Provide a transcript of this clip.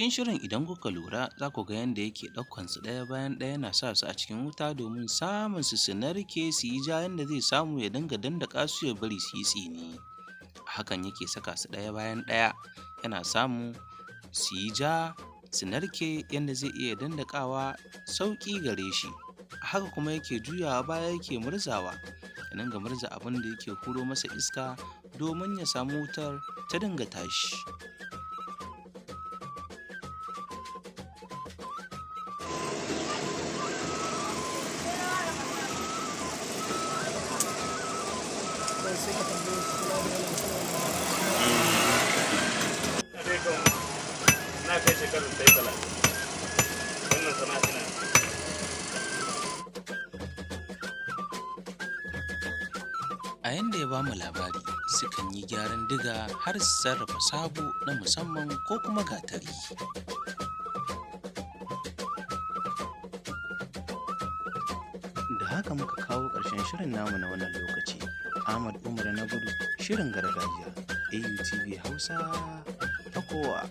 cikin shirin idan kuka lura za ku ga yadda yake ɗaukan su ɗaya bayan ɗaya yana sa su a cikin wuta domin samun su narke su yi ja yanda zai samu ya dinga dandaka su ya bari su yi tsini. Hakan yake saka su ɗaya bayan ɗaya yana samu su yi ja su narke yanda zai iya dandakawa sauƙi gare shi. Haka kuma yake juyawa baya yake murzawa ya dinga murza abin da yake huro masa iska domin ya samu wutar ta dinga tashi. A yanda ya bamu labari sukan yi gyaran diga har su sarrafa sabo na musamman ko kuma gatari. Da haka muka kawo ƙarshen shirin namu na wannan lokaci. Ahmad Umar na gudu shirin gargajiya AUTV Hausa ta kowa.